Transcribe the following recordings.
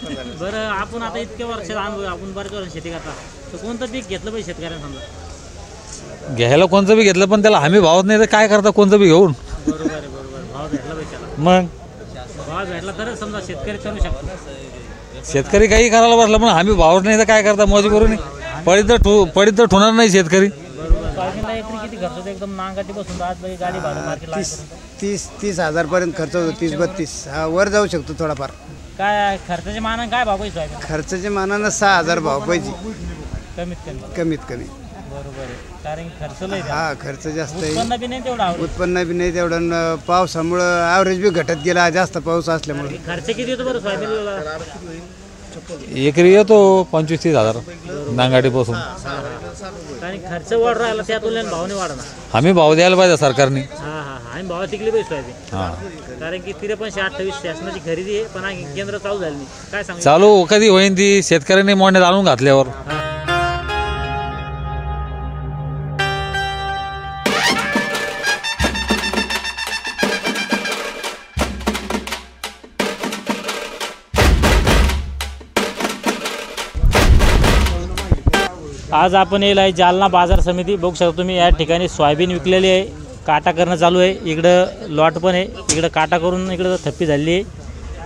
बरं आपण आता इतक्या वर्षात अनुभव आपण बऱ्याच वर्ष शेती करता तर कोणतं पीक घेतलं पाहिजे शेतकऱ्यांना समजा घ्यायला कोणतं बी घेतलं पण त्याला हमी भावच नाही तर काय करता कोणतं बी घेऊन. बरोबर आहे बरोबर भाव भेटला पाहिजे त्याला मग भाव भेटला तरच समजा शेतकरी करू शकतो शेतकरी काही करायला बसला पण हमी भावच नाही तर काय करता मजबुरी पडीत तर ठोणार नाही शेतकरी. बरोबर सोयाबीनला एकरी किती खर्च होतो एकदम नांगाटी बसून आज गाडी भाडं मार्केटला 30,000 पर्यंत खर्च होतो 30-32 हा वर जाऊ शकतो थोडाफार. काय खर्चाच्या मानाने काय भाव पाहिजे सोयाबीन खर्चाच्या मानानं 6,000 भाव पाहिजे कमीत कमी कमी. बरोबर आहे कारण खर्च लय हा खर्च जास्त आहे उत्पन्न बी नाही तेवढा उत्पन्न बी नाही तेवढं पावसामुळं ॲव्हरेज बी घटत गेला जास्त पाऊस असल्यामुळे. खर्च किती येतो बरं सोयाबीनला एकरी येतो 25-30,000 नांगाडीपासून. कारण खर्च वाढ राहिला त्या तुलनेत भाव नाही वाढणार हमी भाव द्यायला पाहिजे सरकारने. आणि भाव टिकली पाहिजे सोयाबीन हां कारण की 53-28 शासनाची खरेदी आहे पण केंद्र चालू झाली नाही काय सांगू चालू कधी होईन ती शेतकऱ्यांनी मोंड्यात आणून घातल्यावर. आज आपण येईल आहे जालना बाजार समिती बघू शकता तुम्ही या ठिकाणी सोयाबीन विकलेली आहे काटा करणं चालू आहे इकडं लॉट पण आहे इकडं काटा करून इकडं थप्पी झाली आहे.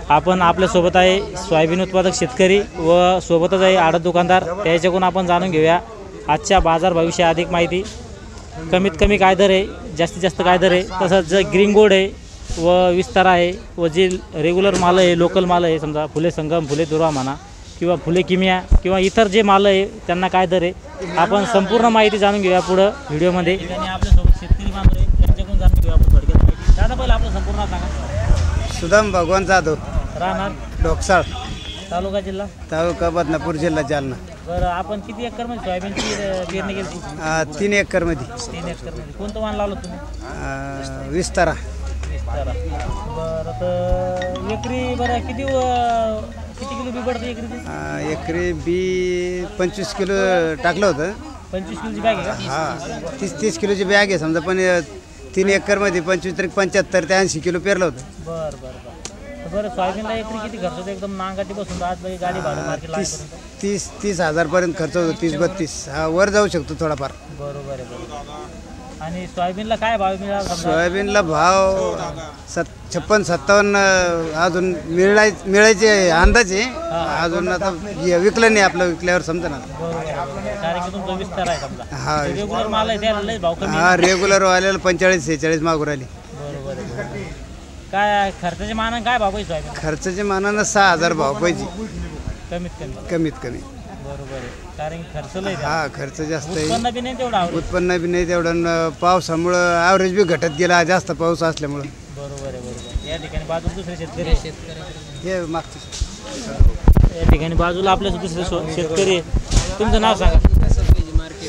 आपण आपल्यासोबत आहे सोयाबीन उत्पादक शेतकरी व सोबतच आहे आडत दुकानदार त्याच्याकडून आपण जाणून घेऊया आजच्या बाजारभावाविषयी अधिक माहिती. कमीत कमी काय दर आहे जास्तीत जास्त काय दर आहे तसंच ग्रीन गोल्ड आहे व विस्तारा आहे व जे रेग्युलर माल आहे लोकल माल आहे समजा फुले संगम फुले दुर्वा म्हणा किंवा फुले किमिया किंवा इतर जे माल आहे त्यांना काय दर आहे आपण संपूर्ण माहिती जाणून घेऊया पुढं व्हिडिओमध्ये. आणि आपल्यासोबत शेतकरी बांधव आहे त्यांच्याकडून जाणून घेऊया आपण थोडक्यात माहिती. दादा पहिलं आपलं संपूर्ण सांगा. सुदाम भगवान जाधव राहणार डोकसाळ तालुका जिल्हा तालुका बदनापूर जिल्हा जालना. बरं आपण किती एकरमध्ये सोयाबीनची पेरणी केली 3 एकरमध्ये 3 एकरमध्ये कोणतं वाण लावलं तुम्ही विस्तारा. बरं तर एकरी बरं किती किलो बी पडतं एकरी एकरी बी 25 किलो टाकलं होतं. 25 किलोची बॅग आहे का हा 30 किलोची बॅग आहे समजा पण 3 एकरमध्ये 25-75 ते 80 किलो पेरलं होतं. बरं सोयाबीनला एकरी किती खर्च होतो एकदम नांगाटी बसून आज गाडी भाडं मार्केटला 30,000 पर्यंत खर्च होतो 30-32 हा वर जाऊ शकतो थोडाफार. बरोबर आहे आणि सोयाबीनला काय भाव मिळाला सोयाबीनला भाव 56-57 अजून मिळायचे अंदाज आहे अजून आता विकलं नाही आपलं विकल्यावर समजा ना. कारण की तुमचा विस्तार आहे समजा हा रेग्युलर माल आहे त्याला लय भाव कमी हा रेग्युलर वाल्याला 45-46 मागू राहिली. बरोबर आहे काय खर्चाच्या मानाने काय भाव पाहिजे सोयाबीन खर्चाच्या मानानं 6,000 भाव पाहिजे कमीत कमी. बरोबर आहे कारण खर्च लय हा खर्च जास्त आहे उत्पन्न बी नाही तेवढा उत्पन्न बी नाही तेवढं पावसामुळं ॲव्हरेज बी घटत गेला जास्त पाऊस असल्यामुळं. बरोबर आहे या ठिकाणी बाजूला दुसरे शेतकरी हे मागचे या ठिकाणी बाजूला आपल्या दुसरे शेतकरी तुमचं नाव सांगा.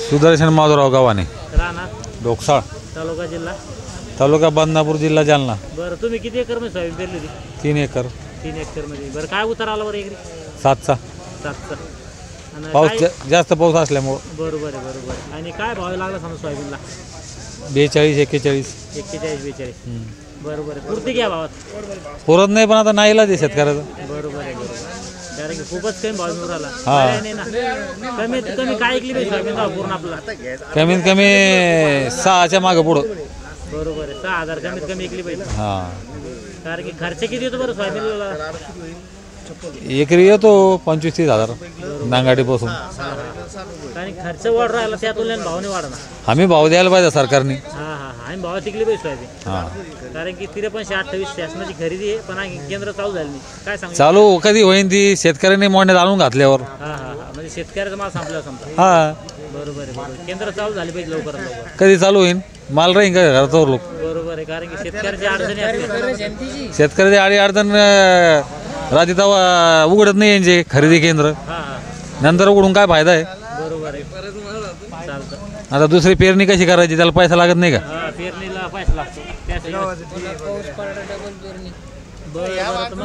सुदर्शन माधवराव गव्हाणे राहणार डोकसाळ तालुका जिल्हा तालुका बदनापूर जिल्हा जालना. बरं तुम्ही किती एकरमध्ये सोयाबीन पेरली होती 3 एकर 3 एकरमध्ये. बरं काय उतार आला बरं एकरी 7चा 7चा आणि पाऊस जास्त पाऊस असल्यामुळं. बरोबर आहे आणि काय भाव लागला समजा सोयाबीनला 42-41. 41-42. बरोबर आहे पुरती घ्या भावात पुरत नाही पण आता नाहीला ते शेतकऱ्याचं. बरोबर आहे कारण की खूपच कमी भाव मिळून राहिला हा. नाही ना कमीत कमी काय ऐकली पाहिजे सोयाबीन भाव पूर्ण आपला कमीत कमी 6च्या मागं पुढं. बरोबर आहे 6,000 कमीत कमी ऐकली पाहिजे. हां कारण की खर्च किती येतो बरं सोयाबीनला एकरी येतो 25-30,000 नांगाडीपासून. कारण खर्च वाढ राहिला त्या तुलनेत भाव नाही वाढणार हमी भाव द्यायला पाहिजे सरकारने. आणि भाव टिकली पाहिजे सोयाबीन हां कारण की 53-28 शासनाची खरेदी आहे पण केंद्र चालू झाली नाही काय सांगू चालू कधी होईन ती शेतकऱ्यांनी मोंड्यात आणून घातल्यावर. म्हणजे शेतकऱ्याचा माल संपला समजा. हा बरोबर आहे केंद्र चालू झाली पाहिजे लवकरात लवकर. कधी चालू होईन माल राहीन का घराचं लोक. बरोबर आहे कारण की शेतकऱ्याच्या अडचणी असतात शेतकऱ्याची अडचण रात्री तेव्हा उघडत नाही यांचे खरेदी केंद्र नंतर उघडून काय फायदा आहे. बरोबर आहे चालतं. आता दुसरी पेरणी कशी करायची त्याला पैसा लागत नाही का. पेरणीला पैसा लागतो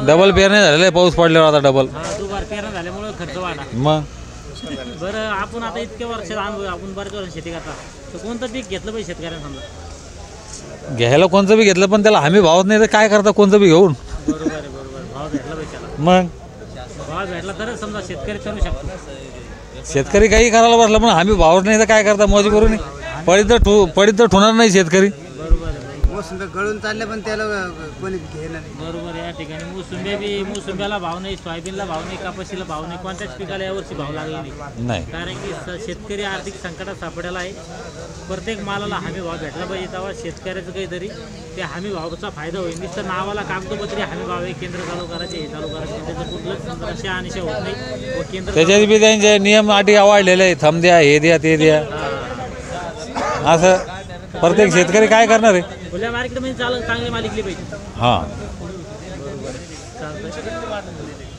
डबल पेरणी झालेलं आहे पाऊस पडल्यावर आता डबल. दुबार पेरणं झाल्यामुळे खर्च वाढला. मग बरं आपण आता इतक्या वर्षात अनुभव आपण बऱ्याच वर्ष शेती करता तर कोणतं पीक घेतलं पाहिजे शेतकऱ्यांना समजा घ्यायला कोणतं बी घेतलं पण त्याला हमी भावच नाही तर काय करता कोणतं बी घेऊन. बरोबर आहे भाव भेटला पाहिजे त्याला मग भाव भेटला तरच समजा शेतकरी करू शकतो. शेतकरी काही करायला बसला पण आम्ही भावच नाही तर काय करता मजबुरी पडीत तर ठोणार नाही शेतकरी. बरोबर आहे. मोसंबी गळून चालले पण त्याला कोणी घेणार नाही. बरोबर या ठिकाणी मोसंब्याला भाव नाही, सोयाबीनला भाव नाही, कापशीला भाव नाही, कोणत्याच पिकाला यावर्षी भाव लागला नाही. कारण की शेतकरी आर्थिक संकटात सापडलेला आहे. प्रत्येक मालाला हमी भाव भेटला पाहिजे तेव्हा शेतकऱ्याचं काहीतरी त्या हमी भावाचा फायदा होईल. नुसतं नावाला कागदोपत्री हमी भाव आहे, केंद्र चालू करायचे, हे चालू करायचे, त्याचं कुठलंच शहानिशा होत नाही. व केंद्र त्याच्यात बी त्यांचे नियम अटी वाढलेले आहे, थंब द्या, हे द्या, ते द्या, असं प्रत्येक शेतकरी काय करणार आहे. खुल्या मार्केटमध्ये चांगले माल विकले पाहिजे. हां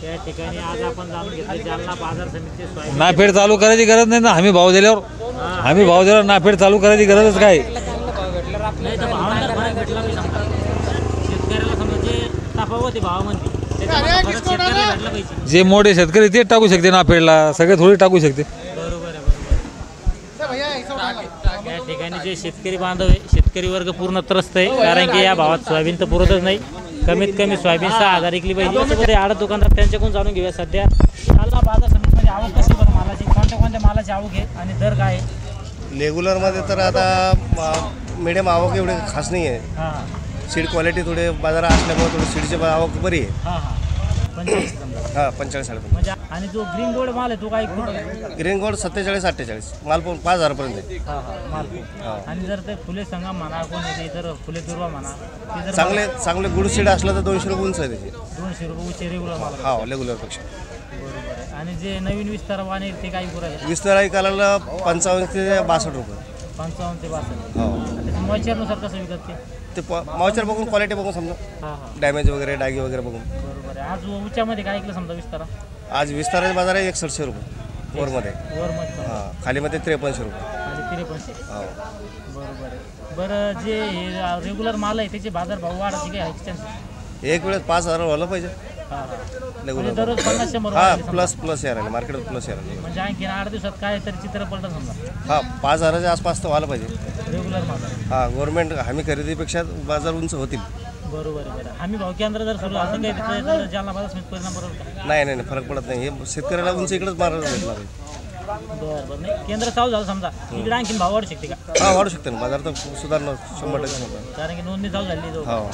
त्या ठिकाणी आज आपण जाणून घेतले जालना बाजार समितीचे सोयाबीन. नाफेड चालू करायची गरज नाही ना. हमी भाव दिल्यावर नाफेड चालू करायची गरजच काय. नाही तर भावांतर फरक भेटला पाहिजे समजा. शेतकऱ्याला समजा जे तफावत आहे भावामध्ये त्याच्यामध्ये फरक शेतकऱ्याला भेटला पाहिजे. जे मोठे शेतकरी ते टाकू शकते नाफेडला, सगळे थोडी टाकू शकते. बरोबर आहे. या ठिकाणी जे शेतकरी बांधव आहे, शेतकरी वर्ग पूर्ण त्रस्त आहे. कारण की या भावात सोयाबीन तर पुरतच नाही. कमीत कमी सोयाबीन 6,000 विकली पाहिजे. आडत दुकानदार त्यांच्याकडून जाणून घेऊया सध्या जालना बाजार समितीमध्ये आवक कशी बरं मालाची, कोणत्या मालाची आवक आहे आणि दर काय आहे. रेग्युलरमध्ये तर आता मिडियम आवक एवढे खास नाही आहे. हां सीड क्वालिटी थोडे बाजारात असल्यामुळे थोडी सीडची आवक बरी आहे. हां हां 45 समजा. 45-45. म्हणजे आणि जो ग्रीन गोल्ड माल आहे तो काय कुठं. ग्रीन गोल्ड 47-48 माल पण 5,000 आहे. हां हां माल आणि जर ते फुले संगम म्हणा कोण येते तर फुले दुर्वा म्हणा ते जर चांगले गुड सीड असलं तर 200 रुपये उंच आहे त्याची. 200 रुपये उच्च रेग्युलर माल. हा रेग्युलरपेक्षा. बरोबर आहे. आणि जे नवीन विस्तार वाणे ते काही पुरं आहे. विस्तार कालाला 55 ते 62 रुपये. 55 ते 62. हो त्याच्या मॉइश्चरनुसार कसं विकत ते. मावचर बघून क्वालिटी बघून समजा हां हां डॅमेज वगैरे डागी वगैरे बघून. बरोबर आहे. आज उच्चामध्ये काय ऐकलं समजा विस्तारा. आज विस्ताराचे बाजार आहे 6100 रुपये वरमध्ये. वरमध्ये हां खालीमध्ये 5300 रुपये. आणि 53. हो बरोबर आहे. बरं जे हे रेग्युलर माल आहे त्याचे बाजारभाव वाढायचे काय आहे चान्स. एक वेळेस 5,000 व्हायला पाहिजे हां हां म्हणजे रेग्युलर. दररोज 50-100 हां प्लस यायला मार्केटात प्लस यायला. म्हणजे आणखी 8 दिवसात काय तरी चित्र पलटत समजा. हां 5,000च्या आसपास तर व्हायला पाहिजे रेग्युलर माल. हां गव्हर्नमेंट हमी खरेदीपेक्षा बाजार उंच होतील. बरोबर आहे. बरं हमी भाव केंद्र जर सुरू असं काही तर जालना बाजार समिती परिणाम बरोबर. नाही फरक पडत नाही. हे शेतकऱ्याला उंच इकडेच मारायला भेटणार आहे. बरं नाही केंद्र चालू झालं समजा इकडे आणखीन भाव वाढू शकते का. हां वाढू शकते ना बाजार तर सुधारणं 100% होतं. कारण की नोंदणी चालू झाली. हो